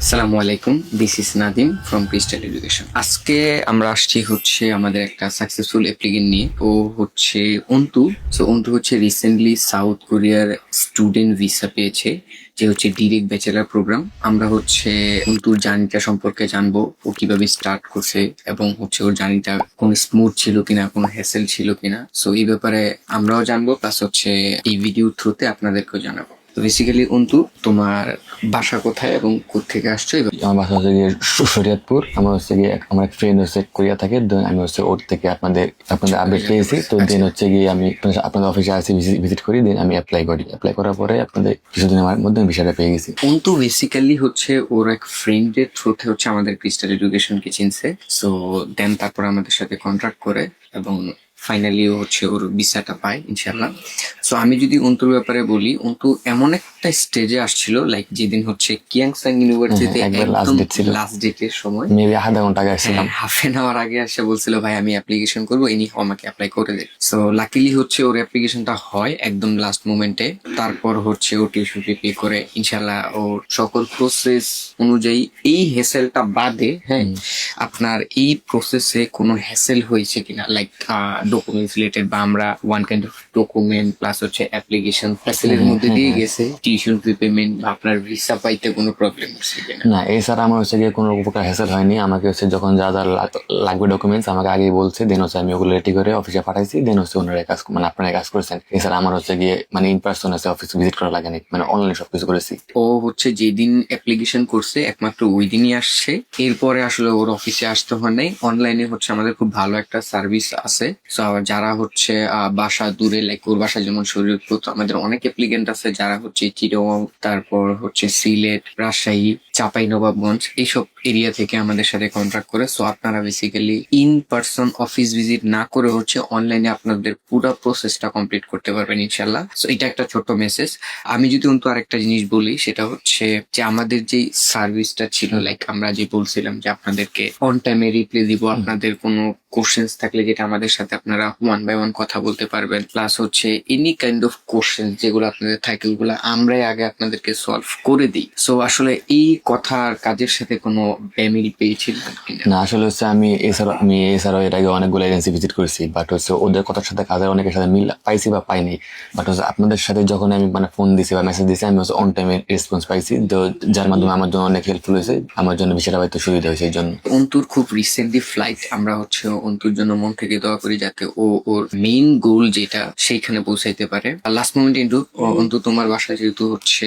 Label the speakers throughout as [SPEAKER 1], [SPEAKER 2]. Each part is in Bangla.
[SPEAKER 1] আসসালামু আলাইকুম, this is Nadeem from crystal education. আজকে আমরা আসছি হচ্ছে আমাদের একটা সাকসেসফুল অ্যাপ্লিকেন্ট নিয়ে। ও হচ্ছে অন্তু। অন্তু হচ্ছে রিসেন্টলি সাউথ কোরিয়ার স্টুডেন্ট ভিসা পেয়েছে, যে হচ্ছে ডিরেক্ট ব্যাচেলার প্রোগ্রাম। আমরা হচ্ছে অন্তুর জার্নিটা সম্পর্কে জানবো, ও কিভাবে স্টার্ট করছে এবং হচ্ছে ওর জার্নিটা কোনো স্মুথ ছিল কিনা, কোনো হ্যাসেল ছিল কিনা। এই ব্যাপারে আমরাও জানবো, প্লাস হচ্ছে এই ভিডিও থ্রুতে আপনাদেরকেও জানাবো। তো বেসিক্যালি অন্তু, তোমার বাসা কোথায় এবং কোত্থেকে আসছো?
[SPEAKER 2] আমার বাসা হচ্ছে গিয়ে শরীয়তপুর। আমার হচ্ছে গিয়ে আমার এক ফ্রেন্ড হচ্ছে কোরিয়া থাকে, আমি হচ্ছে ওর থেকে আপনাদের আপডেট পেয়েছি। তো দেন হচ্ছে গিয়ে আমি আপনাদের অফিসে আসি, ভিজিট করি, দেন আমি অ্যাপ্লাই করার পরে আপনাদের কিছুদিনের মধ্যে বিষয়টা পেয়ে গেছি।
[SPEAKER 1] অন্তু বেসিক্যালি হচ্ছে ওর এক ফ্রেন্ডের থ্রুতে হচ্ছে আমাদের ক্রিস্টাল এডুকেশনকে চিনছে। দেন তারপর আমাদের সাথে কন্ট্রাক্ট করে এবং ফাইনালি হচ্ছে ওর ভিসাটা পায় ইনশাল্লাহ। আমি যদি অন্তুর ব্যাপারে বলি, অন্তু এমন একটা স্টেজে আসছিল, লাইক যেদিন হচ্ছে কিয়াংসাং ইউনিভার্সিটিতে
[SPEAKER 2] একবার লাস্ট
[SPEAKER 1] একদম
[SPEAKER 2] ডেট ছিল,
[SPEAKER 1] লাস্ট ডেটের সময়,
[SPEAKER 2] মেবি আধা ঘন্টা আগে আসছিলাম।
[SPEAKER 1] হাফ এন আওয়ার আগে এসে বলছিল, ভাই আমি অ্যাপ্লিকেশন করবো, ইনি আমাকে অ্যাপ্লাই করে দেয়। লাকিলি হচ্ছে ওর অ্যাপ্লিকেশনটা হয় একদম লাস্ট মোমেন্টে। তারপর হচ্ছে ও টিউশন ফি পে করে ইনশাল্লাহ ওর সকল প্রসেস অনুযায়ী এই হ্যাসেলটা বাদে, হ্যাঁ, আপনার এই প্রসেসে কোনো হ্যাসেল হয়েছে কিনা, লাইক ডকুমেন্টস রিলেটেড, বা আমরা one kind of document plus হচ্ছে অ্যাপ্লিকেশন হ্যাসেলের মধ্যে দিয়ে গেছে, টিউশন ফি পেমেন্ট বা আপনার ভিসা পাইতে কোনো প্রবলেম হচ্ছে কিনা?
[SPEAKER 2] না, এছাড়া আমার হচ্ছে গিয়ে কোনো প্রকার হ্যাসেল হয়নি। আমাকে হচ্ছে যখন যা যা লাগবে ডকুমেন্টস আমাকে আগেই বলছে, দেন হচ্ছে আমি ওগুলো রেডি করে অফিসে পাঠাইছি, দেন হচ্ছে ওনারা কাজ মানে আপনারা কাজ করেছেন। এছাড়া আমার হচ্ছে গিয়ে মানে ইন পার্সন আছে অফিস ভিজিট করা লাগেনি, মানে অনলাইনে সবকিছু করেছি।
[SPEAKER 1] ও হচ্ছে যেদিন অ্যাপ্লিকেশন করছে একমাত্র ওই দিনই আসছে, এরপরে আসলে ওর অফিসে আসতে হয় নাই। অনলাইনে হচ্ছে আমাদের খুব ভালো একটা সার্ভিস আছে। যারা হচ্ছে বাসা দূরে, লাইক ওর বাসা যেমন শরীয়তপুর, তো আমাদের অনেক অ্যাপ্লিকেন্ট আছে যারা হচ্ছে চিটাগং, তারপর হচ্ছে সিলেট, রাজশাহী, চাঁপাইনবাবগঞ্জ, এইসব এরিয়া থেকে আমাদের সাথে কন্ট্রাক্ট করে। আপনারা basically in person office visit না করে হচ্ছে অনলাইনে আপনাদের পুরো প্রসেসটা কমপ্লিট করতে পারবেন ইনশাল্লাহ। এটা একটা ছোট মেসেজ। আমি যদি অন্তু আরেকটা জিনিস বলি, সেটা হচ্ছে যে আমাদের যে সার্ভিসটা ছিল, লাইক আমরা যে বলছিলাম যে আপনাদেরকে অন টাইমে রিপ্লাই দিব, আপনাদের কোনো কোশ্চেন্স থাকলে যেটা আমাদের সাথে আপনারা ওয়ান বাই ওয়ান কথা বলতে পারবেন, প্লাস হচ্ছে এনি কাইন্ড অফ কোশ্চেন যেগুলো আপনাদের থাকে ওগুলো আমরাই আগে আপনাদেরকে সলভ করে দিই। আসলে এই কথার কাজের সাথে কোনো ব্যামিল পেয়েছিলেন কিনা?
[SPEAKER 2] না, আসলে হচ্ছে আমি এছাড়াও এর আগে অনেকগুলো এজেন্সি ভিজিট করেছি, বাট হচ্ছে ওদের কথার সাথে কাজের অনেকের সাথে মিল পাইছি বা পাইনি। বাট হচ্ছে আপনাদের সাথে যখন আমি মানে ফোন দিছি বা মেসেজ দিছি, আমি হচ্ছে অন টাইমে রেসপন্স পাইছি, তো যার মাধ্যমে আমার জন্য অনেক হেল্পফুল হয়েছে, আমার জন্য বিষয়টা হয়তো সুবিধা হয়েছে এই জন্য।
[SPEAKER 1] অন্তুর খুব রিসেন্টলি ফ্লাইট, আমরা হচ্ছে অন্তুর জন্য মন থেকে দোয়া করি যাতে ও ওর মেইন গোল যেটা সেইখানে পৌঁছাইতে পারে। লাস্ট মোমেন্ট কিন্তু অন্তু, তোমার বাসা যেহেতু হচ্ছে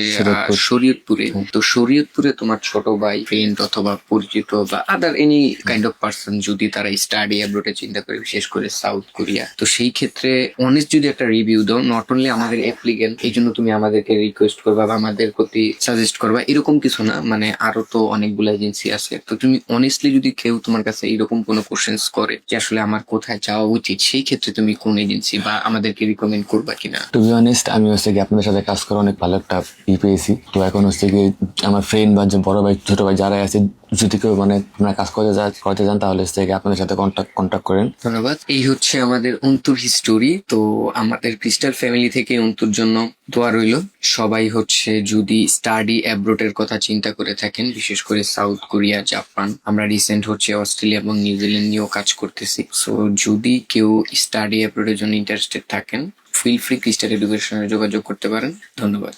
[SPEAKER 1] শরীয়তপুরে, তো শরীয়তপুরে তোমার ছোট ভাই, ফ্রেন্ড অথবা পরিচিত বা আদার এনি কাইন্ড অফ পার্সন যদি তারা স্টাডি অ্যাব্রোডে চিন্তা করে, বিশেষ করে সাউথ কোরিয়া, তো সেই ক্ষেত্রে অনেস্ট যদি একটা রিভিউ দাও, নট অনলি আমাদের অ্যাপ্লিকেন্ট এই জন্য তুমি আমাদেরকে রিকোয়েস্ট করবা বা আমাদের প্রতি সাজেস্ট করবা এরকম কিছু না, মানে আরো তো অনেকগুলো এজেন্সি আছে। তো তুমি অনেস্টলি যদি কেউ তোমার কাছে এরকম কোনো কোশ্চেন্স করে যে আসলে আমার কোথায় যাওয়া উচিত, সেই ক্ষেত্রে তুমি কোন এজেন্সি বা আমাদেরকে রিকমেন্ড করবা কিনা?
[SPEAKER 2] টু বি অনেস্ট, আমি হচ্ছে কি আপনাদের সাথে কাজ করে অনেক ভালো একটা পেয়েছি। তো এখন হচ্ছে কি আমার ফ্রেন্ড বা যে বড় ভাই ছোট ভাই যারা আছে, যদি কেউ মানে আপনারা কাজ করতে যান তাহলে হচ্ছে কি আপনাদের সাথে কন্ট্যাক্ট করেন।
[SPEAKER 1] ধন্যবাদ। এই হচ্ছে আমাদের অন্তুর হিস্টোরি। তো আমাদের ক্রিস্টাল ফ্যামিলি থেকে অন্তুর জন্য দোয়া রইল। সবাই হচ্ছে যদি স্টাডি অ্যাব্রোডের কথা চিন্তা করে থাকেন, বিশেষ করে সাউথ কোরিয়া, জাপান, আমরা রিসেন্ট হচ্ছে অস্ট্রেলিয়া এবং নিউজিল্যান্ড নিয়েও কাজ করতেছি। যদি কেউ স্টাডি অ্যাব্রোডের জন্য ইন্টারেস্টেড থাকেন, ফিল ফ্রি ক্রিস্টাল এডুকেশনে যোগাযোগ করতে পারেন। ধন্যবাদ।